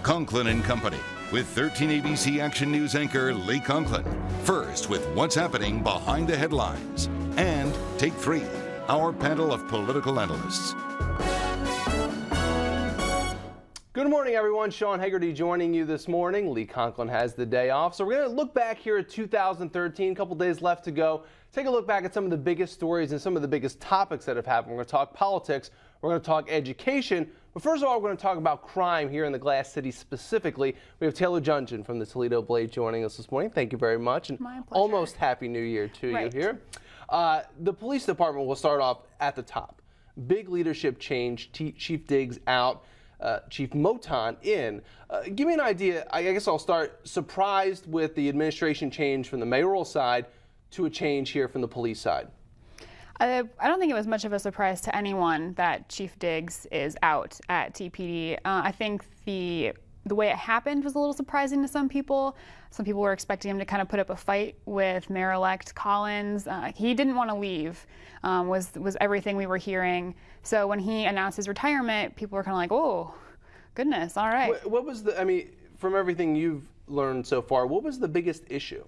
Conklin and Company with 13 ABC Action News anchor Lee Conklin. First with what's happening behind the headlines. And Take 3, our panel of political analysts. Good morning, everyone. Sean Hagerty joining you this morning. Lee Conklin has the day off. So we're going to look back here at 2013, a couple days left to go. Take a look back at some of the biggest stories and some of the biggest topics that have happened. We're going to talk politics. We're going to talk education. But first of all, we're going to talk about crime here in the Glass City specifically. We have Taylor Jungeon from the Toledo Blade joining us this morning. Thank you very much. And my pleasure. Almost Happy New Year to you here. The police department will start off at the top. Big leadership change, Chief Diggs out. Chief Moton in. Give me an idea. I guess I'll start. Surprised with the administration change from the mayoral side to a change here from the police side? I don't think it was much of a surprise to anyone that Chief Diggs is out at TPD. I think the way it happened was a little surprising to some people. Some people were expecting him to kind of put up a fight with Mayor-elect Collins. He didn't want to leave, was everything we were hearing. So when he announced his retirement, people were kind of like, oh, goodness, all right. What was from everything you've learned so far, what was the biggest issue?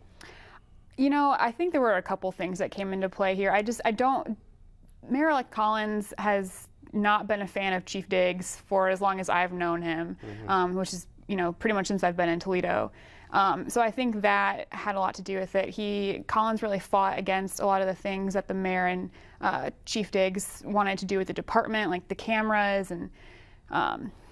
You know, I think there were a couple things that came into play here. Mayor-elect Collins has not been a fan of Chief Diggs for as long as I've known him, which is, pretty much since I've been in Toledo. So I think that had a lot to do with it. Collins really fought against a lot of the things that the mayor and Chief Diggs wanted to do with the department, like the cameras and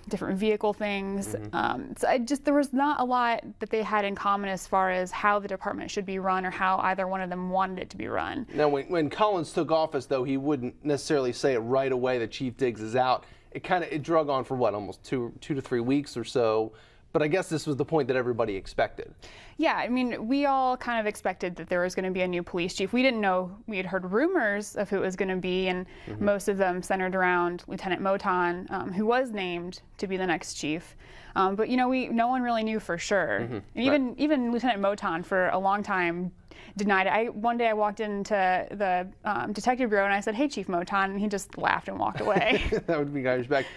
different vehicle things. There was not a lot that they had in common as far as how the department should be run or how either one of them wanted it to be run. Now, when Collins took office, though, he wouldn't necessarily say it right away that Chief Diggs is out. It drug on for what, almost two to 3 weeks or so. But I guess this was the point that everybody expected. Yeah, I mean, we all kind of expected that there was going to be a new police chief. We didn't know. We had heard rumors of who it was going to be, and most of them centered around Lieutenant Moton, who was named to be the next chief. But no one really knew for sure. And even Lieutenant Moton for a long time denied it. One day I walked into the detective bureau and I said, "Hey, Chief Moton," and he just laughed and walked away. That would be kind of respect.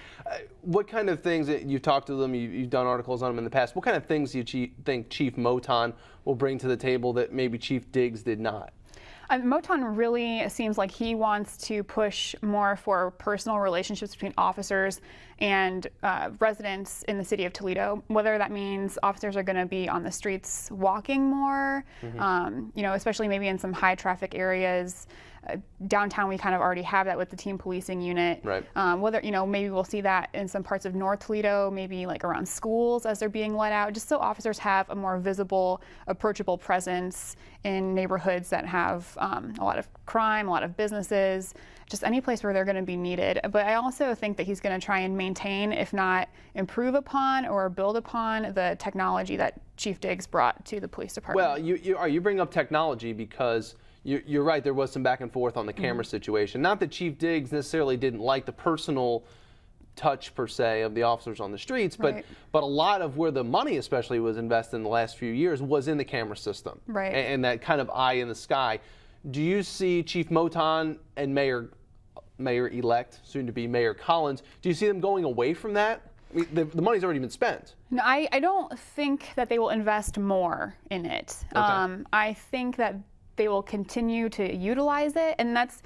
What kind of things, you've talked to them, you've done articles on them in the past, what kind of things do you think Chief Moton will bring to the table that maybe Chief Diggs did not? Moton really seems like he wants to push more for personal relationships between officers and residents in the city of Toledo, whether that means officers are going to be on the streets walking more, especially maybe in some high traffic areas. Downtown, we kind of already have that with the team policing unit. Right. Whether, maybe we'll see that in some parts of North Toledo, maybe like around schools as they're being let out, just so officers have a more visible, approachable presence in neighborhoods that have a lot of crime, a lot of businesses, just any place where they're going to be needed. But I also think that he's going to try and maintain, if not improve upon or build upon, the technology that Chief Diggs brought to the police department. Well, you bring up technology because you're right, there was some back and forth on the camera situation. Not that Chief Diggs necessarily didn't like the personal touch, per se, of the officers on the streets, but a lot of where the money especially was invested in the last few years was in the camera system. Right. And that kind of eye in the sky. Do you see Chief Moton and Mayor-elect, soon to be Mayor Collins, do you see them going away from that? I mean, the money's already been spent. No, I don't think that they will invest more in it. Okay. I think that they will continue to utilize it, and that's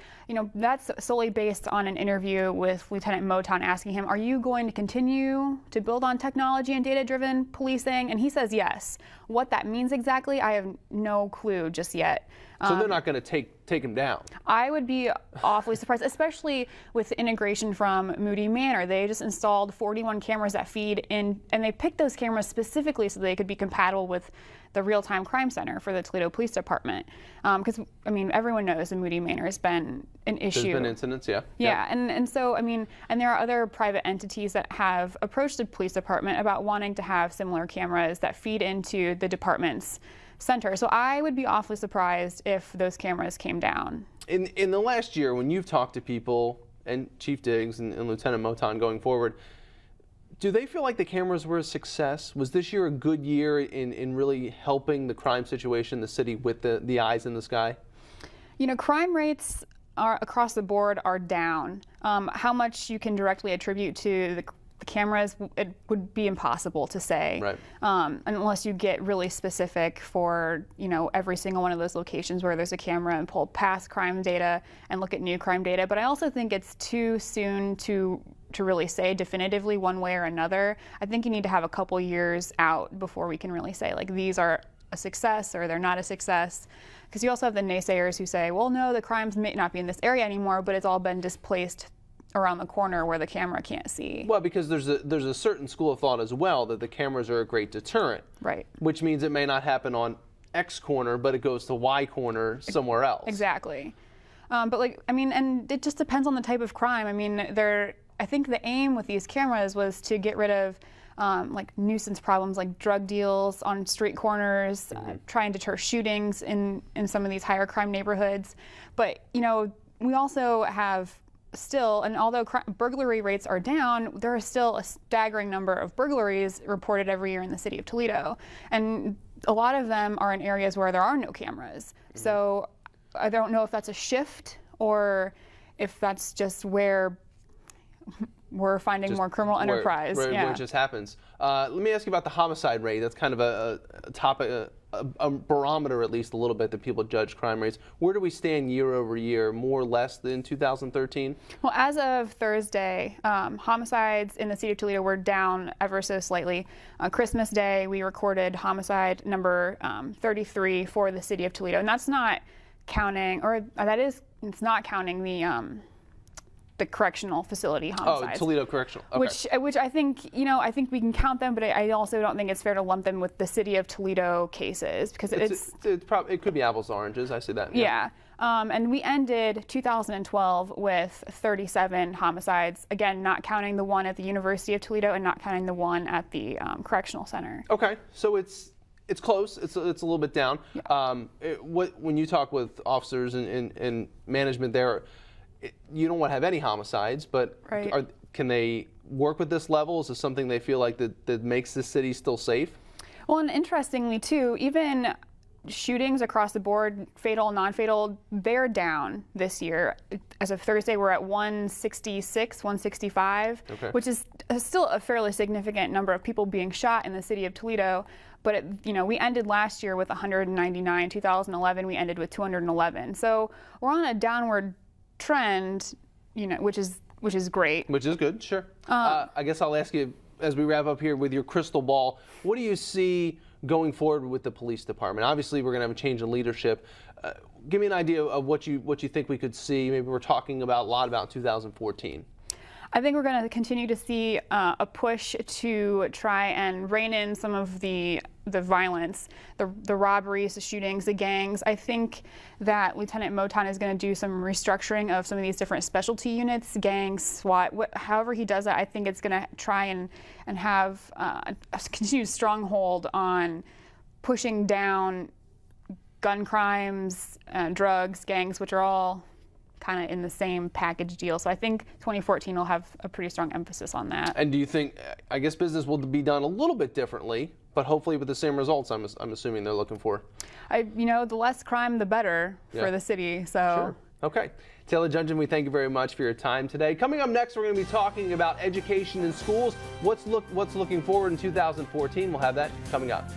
solely based on an interview with Lieutenant Moton asking him, "Are you going to continue to build on technology and data-driven policing?" And he says yes. What that means exactly, I have no clue just yet. So they're not going to take him down. I would be awfully surprised, especially with the integration from Moody Manor. They just installed 41 cameras that feed in, and they picked those cameras specifically so they could be compatible with the real-time crime center for the Toledo Police Department. Because, everyone knows the Moody Manor has been an issue. There's been incidents, yeah. Yeah, and so, and there are other private entities that have approached the police department about wanting to have similar cameras that feed into the department's center. So I would be awfully surprised if those cameras came down. In the last year, when you've talked to people, and Chief Diggs and Lieutenant Moton going forward, do they feel like the cameras were a success? Was this year a good year in really helping the crime situation in the city with the eyes in the sky? Crime rates across the board are down. How much you can directly attribute to the cameras, it would be impossible to say, Right. Unless you get really specific for, every single one of those locations where there's a camera and pull past crime data and look at new crime data. But I also think it's too soon to really say definitively one way or another. I think you need to have a couple years out before we can really say, like, these are a success or they're not a success. Because you also have the naysayers who say, well, no, the crimes may not be in this area anymore, but it's all been displaced around the corner where the camera can't see. Well, because there's a certain school of thought as well that the cameras are a great deterrent. Right. Which means it may not happen on X corner, but it goes to Y corner somewhere else. Exactly. And it just depends on the type of crime. I think the aim with these cameras was to get rid of nuisance problems like drug deals on street corners, try and deter shootings in some of these higher crime neighborhoods. But, we also have still, and although burglary rates are down, there are still a staggering number of burglaries reported every year in the city of Toledo. And a lot of them are in areas where there are no cameras. So I don't know if that's a shift or if that's just where we're finding more criminal enterprise. Where it just happens. Let me ask you about the homicide rate. That's kind of a topic, a barometer at least a little bit that people judge crime rates. Where do we stand year over year, more or less than 2013? Well, as of Thursday, homicides in the city of Toledo were down ever so slightly. Christmas Day, we recorded homicide number 33 for the city of Toledo, and that's not counting, it's not counting the correctional facility homicides. Oh, Toledo Correctional. Okay. Which I think, I think we can count them, but I also don't think it's fair to lump them with the city of Toledo cases because it could be apples to oranges. I see that. Yeah. And we ended 2012 with 37 homicides. Again, not counting the one at the University of Toledo and not counting the one at the correctional center. Okay, so it's close. It's a little bit down. Yeah. When you talk with officers and management there, you don't want to have any homicides, but right. Can they work with this level? Is this something they feel like that makes the city still safe? Well, and interestingly too, even shootings across the board, fatal, non-fatal, they're down this year. As of Thursday, we're at 166, 165, which is still a fairly significant number of people being shot in the city of Toledo. But we ended last year with 199. 2011, we ended with 211. So we're on a downward trend, which is great. Which is good, sure. I guess I'll ask you as we wrap up here with your crystal ball. What do you see going forward with the police department? Obviously, we're going to have a change in leadership. Give me an idea of what you think we could see. Maybe we're talking a lot about 2014. I think we're going to continue to see a push to try and rein in some of the violence, the robberies, the shootings, the gangs. I think that Lieutenant Moton is going to do some restructuring of some of these different specialty units, gangs, SWAT, however he does it. I think it's going to try and have a continued stronghold on pushing down gun crimes, drugs, gangs, which are all kind of in the same package deal. So I think 2014 will have a pretty strong emphasis on that. And do you think, I guess business will be done a little bit differently, but hopefully with the same results I'm assuming they're looking for? The less crime, the better for the city. So. Sure. Okay. Taylor Jungeon, we thank you very much for your time today. Coming up next, we're going to be talking about education in schools. What's looking forward in 2014. We'll have that coming up.